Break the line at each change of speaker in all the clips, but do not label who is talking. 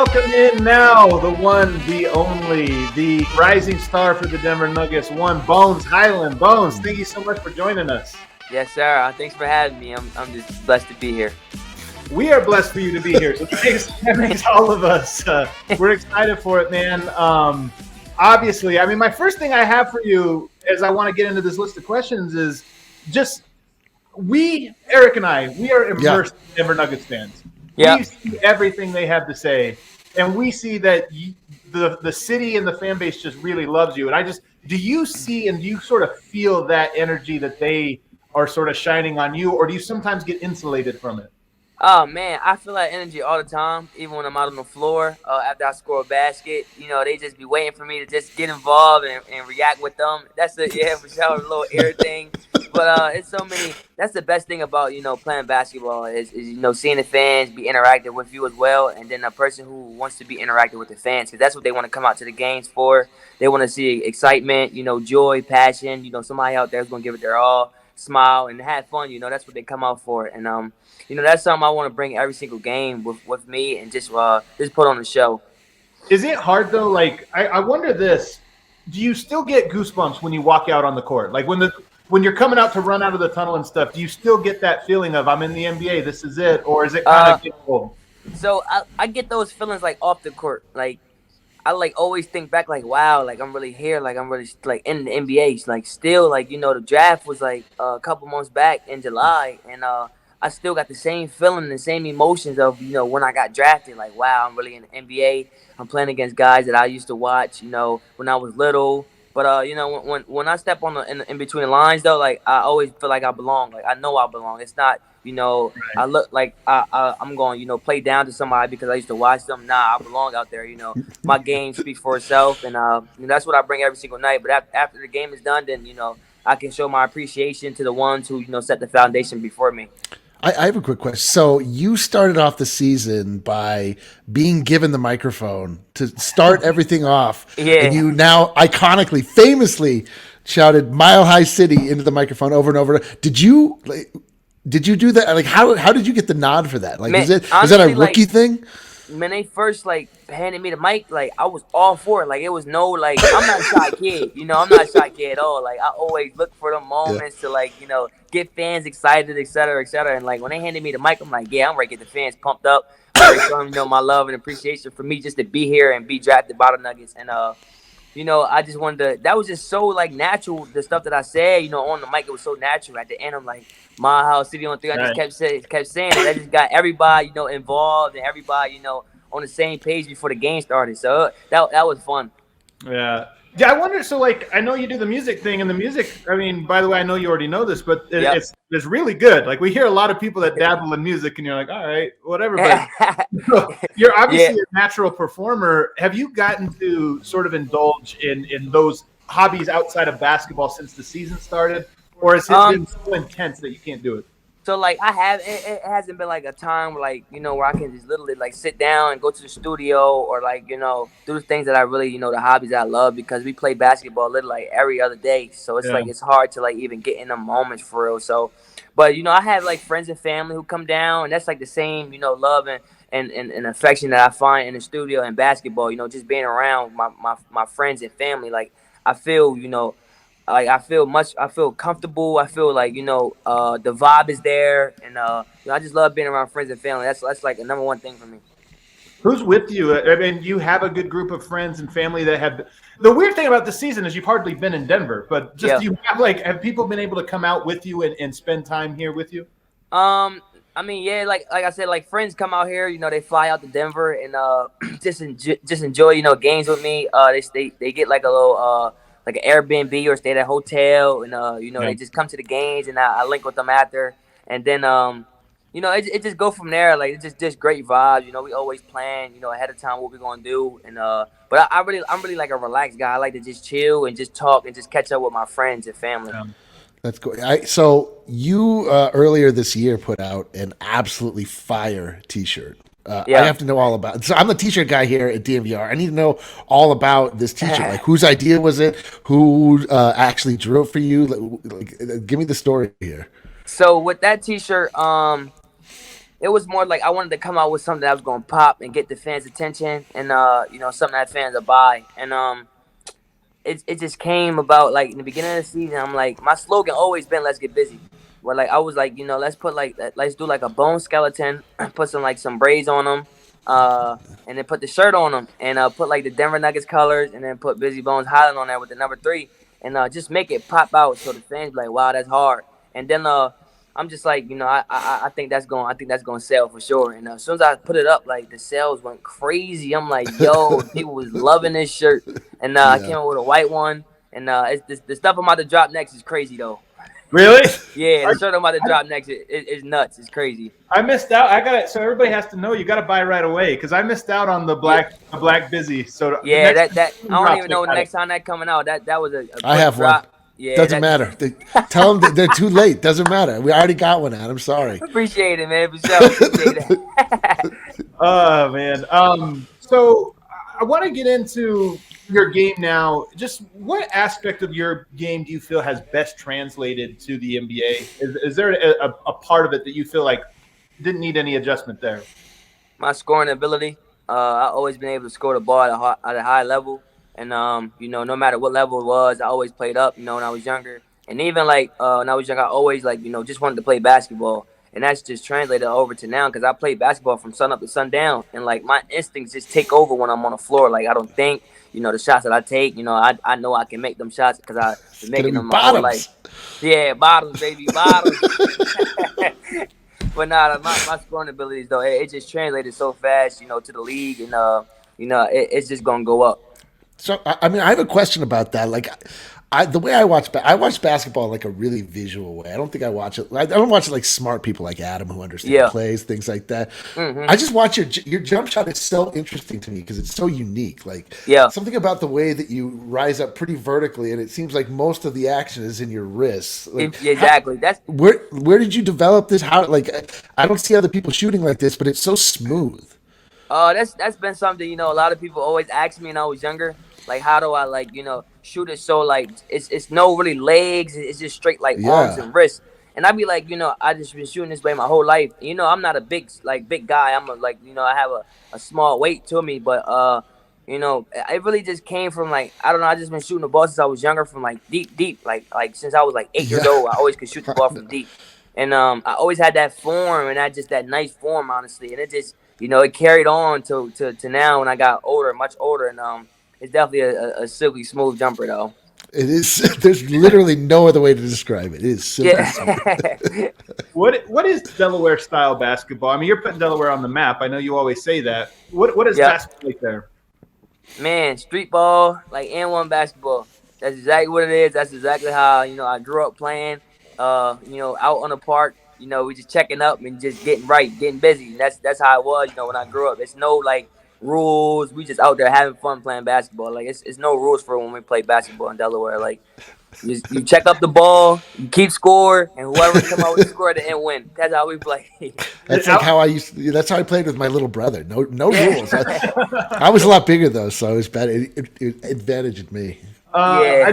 welcome in now the one, the only, the rising star for the Denver Nuggets, one Bones Hyland. Bones, thank you so much for joining us.
Yes, sir. Thanks for having me. I'm just blessed to be here.
We are blessed for you to be here. So that makes all of us. We're excited for it, man. Obviously, I mean, my first thing I have for you as I want to get into this list of questions is just Eric and I, we are immersed in Denver Nuggets fans.
Yeah.
We see everything they have to say, and we see that the city and the fan base just really loves you. And do you see and do you sort of feel that energy that they are sort of shining on you, or do you sometimes get insulated from it?
Oh man, I feel that energy all the time. Even when I'm out on the floor, after I score a basket, they just be waiting for me to just get involved and react with them. That's for sure, a little irritating. But it's so many. That's the best thing about playing basketball is seeing the fans be interactive with you as well, and then a person who wants to be interactive with the fans because that's what they want to come out to the games for. They want to see excitement, joy, passion. Somebody out there is gonna give it their all, smile, and have fun. That's what they come out for, and that's something I want to bring every single game with me and just put on the show.
Is it hard though? Like I wonder this. Do you still get goosebumps when you walk out on the court? Like when you're coming out to run out of the tunnel and stuff, do you still get that feeling of I'm in the NBA, this is it? Or is it kind of get old?
So I get those feelings like off the court. Like I always think back like, wow, like I'm really here, like I'm really like in the NBA. Like still like, the draft was like a couple months back in July and I still got the same feeling, the same emotions of, when I got drafted. Like, wow, I'm really in the NBA. I'm playing against guys that I used to watch, when I was little. But, when I step on in between the lines, though, like, I always feel like I belong. Like, I know I belong. It's not, I look like I'm going, play down to somebody because I used to watch them. Nah, I belong out there, My game speaks for itself. And that's what I bring every single night. But after the game is done, then, I can show my appreciation to the ones who, set the foundation before me.
I have a quick question. So you started off the season by being given the microphone to start everything off.
Yeah.
And you now iconically, famously shouted Mile High City into the microphone over and over. Did you do that? Like, how did you get the nod for that? Like,
Man,
is that a rookie thing?
When they first handed me the mic, I was all for it. Like it was no I'm not a shy kid, I'm not a shy kid at all. Like I always look for the moments to get fans excited, et cetera, et cetera. And when they handed me the mic, I'm like, yeah, I'm ready to get the fans pumped up. I'm ready to show them, my love and appreciation for me just to be here and be drafted by the Nuggets. And I just wanted to. That was just so natural. The stuff that I said, on the mic, it was so natural. At the end, I'm like, my house, city on 3. I just kept saying it. I just got everybody, involved and everybody, on the same page before the game started. So that was fun.
Yeah. I wonder. So, I know you do the music thing, and the music. I mean, by the way, I know you already know this, but it's really good. Like we hear a lot of people that dabble in music, and you're like, all right, whatever. But you're obviously a natural performer. Have you gotten to sort of indulge in those hobbies outside of basketball since the season started, or has it been so intense that you can't do it?
So I have it hasn't been a time where where I can just literally sit down and go to the studio or do the things that I really the hobbies that I love because we play basketball literally every other day. So it's it's hard to even get in the moments for real. So, but I have friends and family who come down and that's the same love and affection that I find in the studio and basketball. Just being around my friends and family. I feel I feel comfortable. I feel the vibe is there, and I just love being around friends and family. That's a number one thing for me.
Who's with you? I mean, you have a good group of friends and family that have. The weird thing about the season is you've hardly been in Denver, but do you have people been able to come out with you and spend time here with you?
I mean, yeah, like I said, friends come out here. They fly out to Denver and just enjoy games with me. They get a little an Airbnb or stay at a hotel, and they just come to the games, and I link with them after, and then it just go from there. It's just great vibes. We always plan ahead of time what we're gonna do, and but I'm really a relaxed guy. I like to just chill and just talk and just catch up with my friends and family.
That's cool. So you earlier this year put out an absolutely fire T-shirt. I have to know all about it. So I'm the T-shirt guy here at DNVR. I need to know all about this T-shirt. Whose idea was it? Who actually drew it for you? Give me the story here.
So with that T-shirt, it was more like I wanted to come out with something that was gonna pop and get the fans' attention, and something that fans will buy. And it just came about like in the beginning of the season. I'm like, my slogan always been "Let's get busy." But like I was like, let's do like a bone skeleton, put some braids on them, and then put the shirt on them, and put like the Denver Nuggets colors, and then put Busy Bones Hyland on there with the number 3, and just make it pop out so the fans be like, wow, that's hard. And then I'm just like, I think that's going to sell for sure. And as soon as I put it up, like the sales went crazy. I'm like, yo, people was loving this shirt. And I came up with a white one. And it's the stuff I'm about to drop next is crazy though.
Really?
Yeah, the shirt I'm about to drop next is nuts. It's crazy.
I missed out. I got it. So everybody has to know you got to buy right away because I missed out on the black Busy. So
yeah, that I don't even know the next time that coming out. That was a
I have
drop.
one.
Yeah,
doesn't matter. Tell them that they're too late. Doesn't matter. We already got one, Adam. Sorry.
Appreciate it, man. For sure. Appreciate it.
Oh man. So I want to get into your game now. Just what aspect of your game do you feel has best translated to the NBA? Is there a part of it that you feel like didn't need any adjustment there?
My scoring ability. I've always been able to score the ball at a high level. And, no matter what level it was, I always played up, when I was younger. And even, when I was young, I always, just wanted to play basketball. And that's just translated over to now because I play basketball from sun up to sundown. And, my instincts just take over when I'm on the floor. Like, I don't think, the shots that I take, I know I can make them shots because I've been making them my whole life. Yeah, bottoms, baby, bottoms. But, my scoring abilities, though, it just translated so fast, to the league. And, it's just going to go up.
So, I mean, I have a question about that. Like, the way I watch basketball in like a really visual way. I don't think I watch it. I don't watch it like smart people like Adam who understand plays, things like that. Mm-hmm. I just watch your jump shot is so interesting to me because it's so unique. Like, something about the way that you rise up pretty vertically, and it seems like most of the action is in your wrists. Like,
exactly.
Where did you develop this? How I don't see other people shooting like this, but it's so smooth.
That's been something, a lot of people always ask me when I was younger. Like, how do I, shoot it so, it's no really legs. It's just straight, arms and wrists. And I be like, I just been shooting this way my whole life. I'm not a big guy. I'm I have a small weight to me. But, it really just came from, I don't know. I just been shooting the ball since I was younger from, deep. Like since I was, 8 years old, I always could shoot the ball from deep. And I always had that form and that nice form, honestly. And it just, it carried on to now when I got much older. And, it's definitely a silky smooth jumper, though.
It is. There's literally no other way to describe it. It is silky smooth.
What is Delaware style basketball? I mean, you're putting Delaware on the map. I know you always say that. What is basketball like there?
Man, street ball, N1 basketball. That's exactly what it is. That's exactly how I grew up playing. Out on the park. We just checking up and just getting busy. That's how it was. When I grew up, it's no rules. We just out there having fun playing basketball. It's no rules for when we play basketball in Delaware. You check up the ball, you keep score, and whoever come out with the score at the end win. That's how we play.
That's how that's how I played with my little brother. No rules. I was a lot bigger though, so it was bad. It advantaged me.
I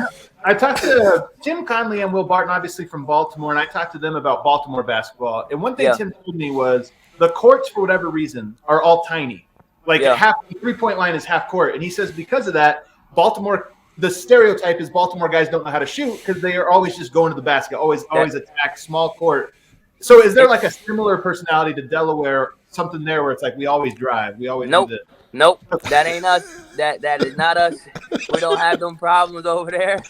talked to Tim Conley and Will Barton, obviously from Baltimore, and I talked to them about Baltimore basketball. And one thing Tim told me was the courts, for whatever reason, are all tiny. Half the 3-point line is half court. And he says because of that, Baltimore, the stereotype is Baltimore guys don't know how to shoot because they are always just going to the basket, always attack small court. So is there a similar personality to Delaware, something there where it's we always drive, we always do this?
Nope, that ain't us. That is not us. We don't have them problems over there.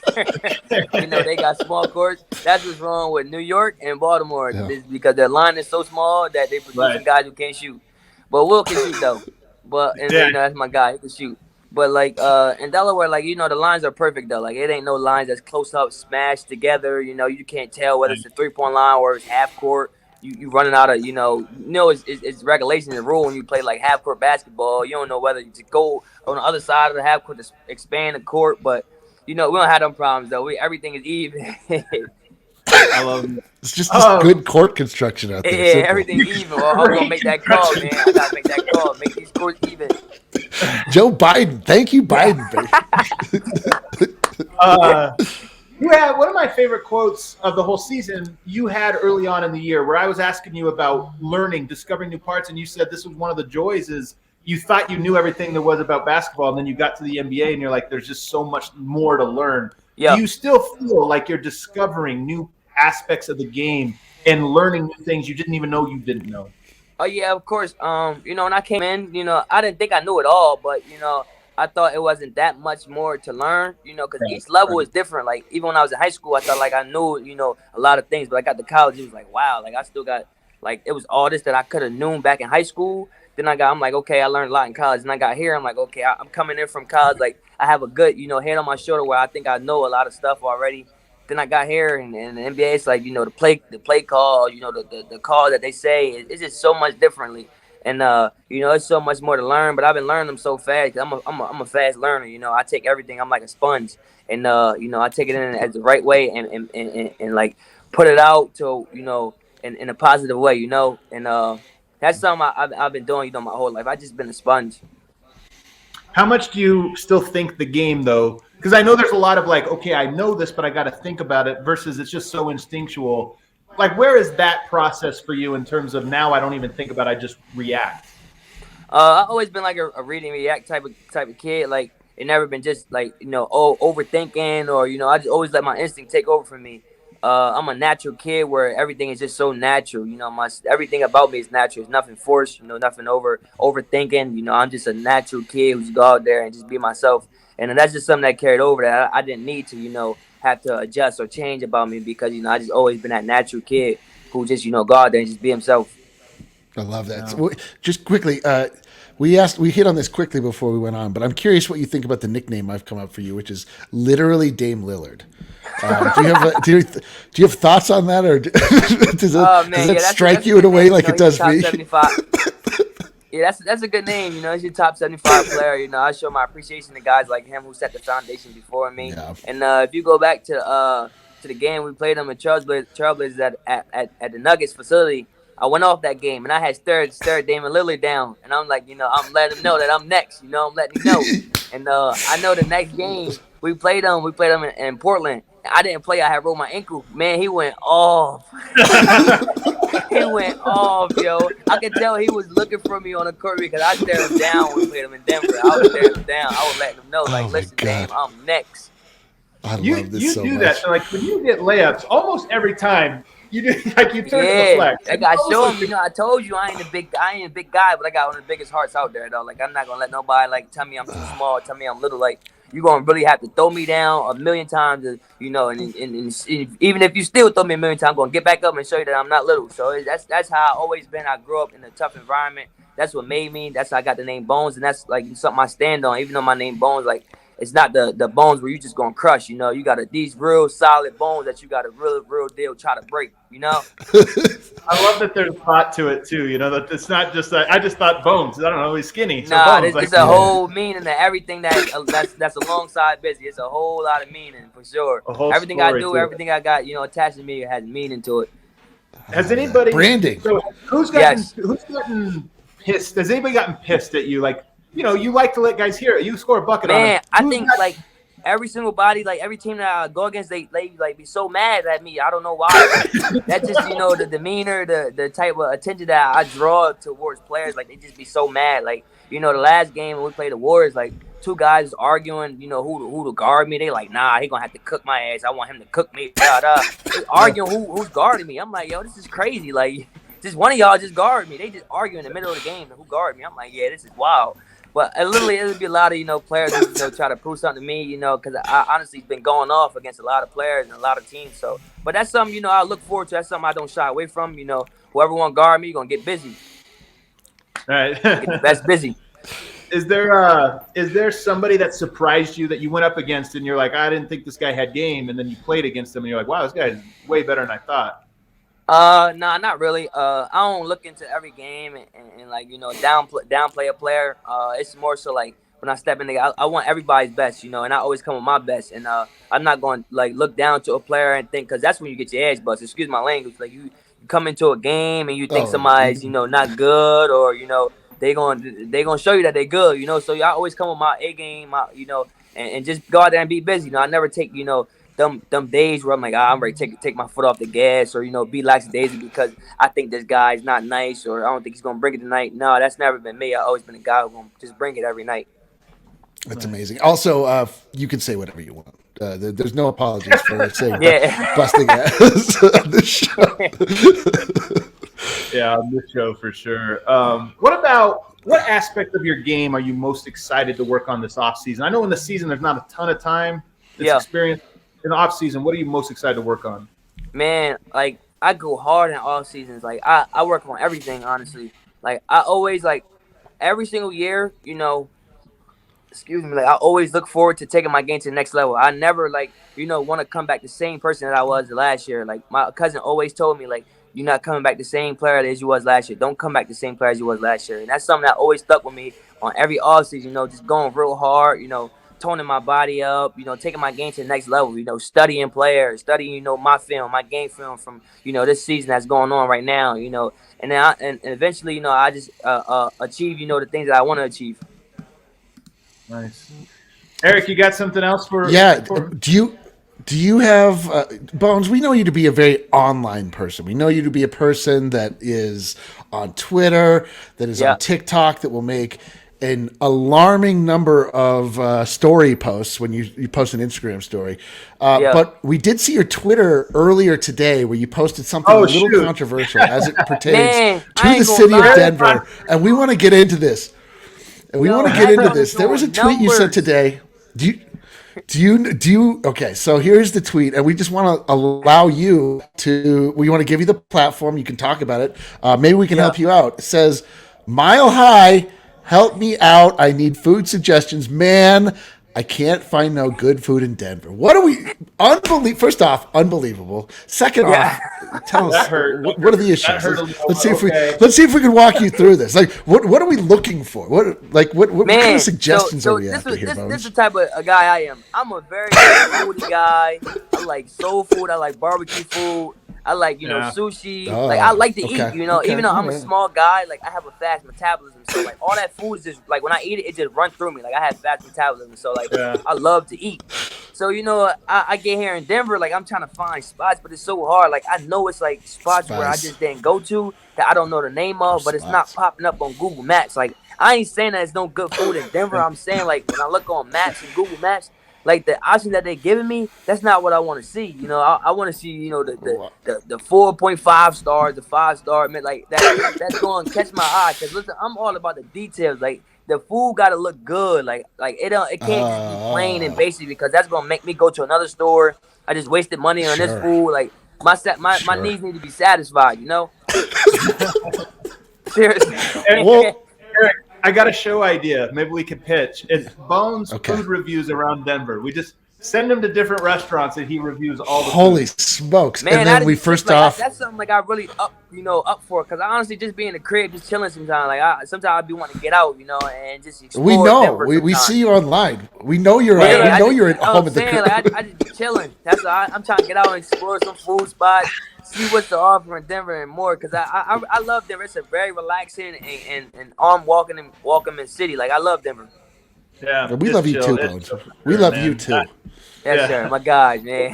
They got small courts. That's what's wrong with New York and Baltimore. It's because their line is so small that they produce guys who can't shoot. But Will can shoot though. But that's my guy. He can shoot. But in Delaware, the lines are perfect though. It ain't no lines that's close up, smashed together. You can't tell whether it's a 3-point line or it's half court. You running out of it's regulation and rule when you play half court basketball. You don't know whether to go on the other side of the half court to expand the court. But we don't have them problems though. Everything is even.
I love it.
It's just good court construction out there.
Yeah, simple. Everything even. Well, I'm gonna make that call, man. I gotta make that call. Make these courts even.
Joe Biden, thank you, Biden.
You had one of my favorite quotes of the whole season you had early on in the year where I was asking you about learning, discovering new parts, and you said this was one of the joys is you thought you knew everything there was about basketball, and then you got to the NBA and you're like, there's just so much more to learn.
Yeah.
Do you still feel like you're discovering new aspects of the game and learning new things you didn't even know you didn't know?
Oh yeah, of course. When I came in, I didn't think I knew it all, but I thought it wasn't that much more to learn, because each level is different. Like even when I was in high school, I thought like I knew, a lot of things, but I got to college, it was like wow, like I still got like it was all this that I could have known back in high school. Then I'm like, okay, I learned a lot in college, and I got here, I'm like, okay, I'm coming in from college, like I have a good, head on my shoulder where I think I know a lot of stuff already. Then I got here, and the NBA, it's like the play call, the call that they say, it's just so much differently, and it's so much more to learn. But I've been learning them so fast. I'm a fast learner. I take everything. I'm like a sponge, and I take it in as the right way, and like put it out to in a positive way, and that's something I've been doing, my whole life. I just been a sponge.
How much do you still think the game, though? Because I know there's a lot of like, okay, I know this, but I got to think about it versus it's just so instinctual. Like, where is that process for you in terms of now I don't even think about it, I just react?
I've always been like a read and react type of kid. Like, it never been just like, overthinking or, I just always let my instinct take over for me. I'm a natural kid where everything is just so natural. Everything about me is natural. It's nothing forced, nothing overthinking. I'm just a natural kid who's go out there and just be myself. And that's just something that carried over that I didn't need to, have to adjust or change about me because, I just always been that natural kid who just, go out there and just be himself.
I love that. So, just quickly, we hit on this quickly before we went on, but I'm curious what you think about the nickname I've come up for you, which is literally Dame Lillard. Do you have thoughts on that, or does it strike you in a way like it does me?
Yeah, that's a good name. He's your top 75 player. I show my appreciation to guys like him who set the foundation before me. Yeah. And if you go back to the game we played them in Trailblazers at the Nuggets facility, I went off that game and I had stared Damian Lillard down, and I'm like, I'm letting him know that I'm next. I'm letting him know. And I know the next game we played them in Portland. I didn't play. I had rolled my ankle. Man, he went off. He went off, yo. I could tell he was looking for me on the court because I stared him down when we played him in Denver. I was staring him down. I was letting him know, like, listen, Dame, I'm next.
I love this so much.
You do that. So, like, when you get layups, almost every time, you do like you turn to the flex.
I got to show him. I told you I ain't a big guy, but I got one of the biggest hearts out there, though. Like, I'm not gonna let nobody like tell me I'm too small, tell me I'm little. Like, you're going to really have to throw me down a million times, and even if you still throw me a million times, I'm going to get back up and show you that I'm not little. So that's how I always been. I grew up in a tough environment. That's what made me. That's how I got the name Bones, and that's like something I stand on. Even though my name Bones, like, it's not the bones where you just going to crush, you got these real solid bones that you got a real deal try to break, I
love that there's thought to it too, that it's not just I just thought Bones. I don't know, he's skinny. So
nah, it's a whole meaning to everything that's alongside busy. It's a whole lot of meaning for sure. Everything I do, everything I got, attached to me has meaning to it.
Has anybody
branding?
So who's gotten pissed? Has anybody gotten pissed at you? Like, you like to let guys hear it. You score a bucket on them.
Man, I think like every single body, like every team that I go against, they like be so mad at me. I don't know why. That's just the demeanor, the type of attention that I draw towards players. Like, they just be so mad. Like, the last game when we played the Warriors, like two guys arguing, who to guard me. They like, nah, he gonna have to cook my ass. I want him to cook me. They arguing who's guarding me. I'm like, yo, this is crazy. Like, just one of y'all just guard me. They just argue in the middle of the game who guard me. I'm like, yeah, this is wild. But literally, it would be a lot of, players who try to prove something to me, because I honestly been going off against a lot of players and a lot of teams. So, but that's something, I look forward to. That's something I don't shy away from. Whoever want to guard me, you're going to get busy.
All right.
Get the best busy.
Is there somebody that surprised you that you went up against and you're like, I didn't think this guy had game, and then you played against him and you're like, wow, this guy is way better than I thought?
Nah, not really. I don't look into every game and like, downplay a player. It's more so like when I step in there, I want everybody's best, and I always come with my best. And I'm not going to like look down to a player and think, because that's when you get your edge bust. Excuse my language. Like, you come into a game and you think somebody's, not good, or, they gonna show you that they good, So I always come with my A game, and just go out there and be busy. I never take, them days where I'm like, I'm ready to take my foot off the gas, or be lackadaisical because I think this guy's not nice, or I don't think he's gonna bring it tonight. No, that's never been me. I've always been a guy who's gonna just bring it every night.
That's amazing. Also, you can say whatever you want. There's no apologies for saying busting ass on this show.
Yeah, on this show for sure. What aspect of your game are you most excited to work on this offseason? I know in the season there's not a ton of time. Experience in the offseason. What are you most excited to work on?
Man, like I go hard in off seasons. Like I work on everything, honestly. Like I always every single year, like I always look forward to taking my game to the next level. I never want to come back the same person that I was last year. Like my cousin always told me, like, you're not coming back the same player as you was last year. Don't come back the same player as you was last year. And that's something that always stuck with me on every offseason, just going real hard, toning my body up, taking my game to the next level, studying players, studying, my film, my game film from, this season that's going on right now, and then and eventually, I just achieve, the things that I want to achieve.
Nice. Eric, you got something else for?
Yeah. Do you have Bones? We know you to be a very online person. We know you to be a person that is on Twitter, that is on TikTok, that will make an alarming number of story posts when you post an Instagram story. But we did see your Twitter earlier today where you posted something a little controversial as it pertains to the city of Denver, and we want to get into this. There was a tweet you sent today. Do you? Okay, so here's the tweet, and we just want to allow you to. We want to give you the platform. You can talk about it. Maybe we can help you out. It says, "Mile High, help me out. I need food suggestions, man. I can't find no good food in Denver." What are we? First off, unbelievable. Second off, tell us what are the issues? Let's see if we can walk you through this. Like, what are we looking for? What kind of suggestions are we after here, Bones?
This is the type of a guy I am. I'm a very foodie guy. I like soul food. I like barbecue food. I like, sushi. I like to eat, even though I'm a small guy, I have a fast metabolism. So, all that food is just, when I eat it, it just runs through me. I have fast metabolism. So, I love to eat. So, I get here in Denver, I'm trying to find spots, but it's so hard. I know it's, spots where I just didn't go to that I don't know the name of, but it's not popping up on Google Maps. I ain't saying that there's no good food in Denver. I'm saying, when I look on maps and Google Maps, the option that they're giving me, that's not what I want to see. I want to see, the 4.5 stars, the 5-star, that's going to catch my eye. Because listen, I'm all about the details. The food got to look good. It can't just be plain and basic, because that's going to make me go to another store. I just wasted money on this food. My needs need to be satisfied. Seriously.
Eric, I got a show idea. Maybe we could pitch. It's Bones food reviews around Denver. We just send him to different restaurants that he reviews all the
Holy
food.
Smokes.
Man,
and then we first off.
That's something I really up for. Because I honestly just be in the crib, just chilling sometimes. Sometimes I be wanting to get out, and just explore.
We know. We see you online. We know you're you're at home at the crib.
I just be chilling. That's why I'm trying to get out and explore some food spots. See what's to offer in Denver and more, because I love Denver. It's a very relaxing and arm welcoming city. I love Denver.
Yeah,
we love you too, Bones. We love you too.
Yes, sir. My guys, man.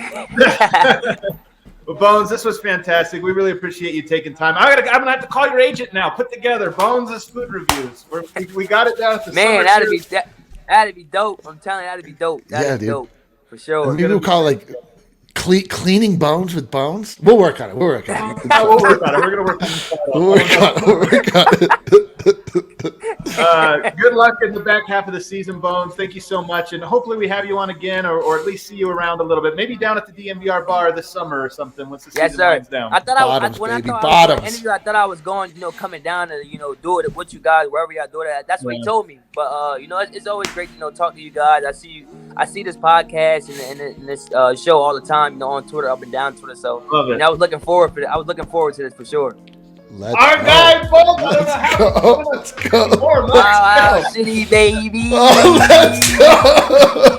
Well, Bones, this was fantastic. We really appreciate you taking time. I'm gonna have to call your agent now. Put together Bones' food reviews. We got it down at the
man. That'd be dope. I'm telling you, that'd be dope. That'd be dope for sure.
Maybe we'll call cleaning bones with Bones. We'll work on it.
We'll work on it. We're gonna work on it.
We'll work on it.
Good luck in the back half of the season, Bones. Thank you so much, and hopefully we have you on again, or at least see you around a little bit. Maybe down at the DNVR bar this summer or something once the season winds down.
I thought I thought I was going, coming down to do it with you guys wherever y'all do it. That's what he told me. But it's always great to talk to you guys. I see this podcast and this show all the time, on Twitter, up and down Twitter. So I was looking forward to this for sure.
Our guy, Bones.
Let's go.
Wow, city baby.
Oh, let's go.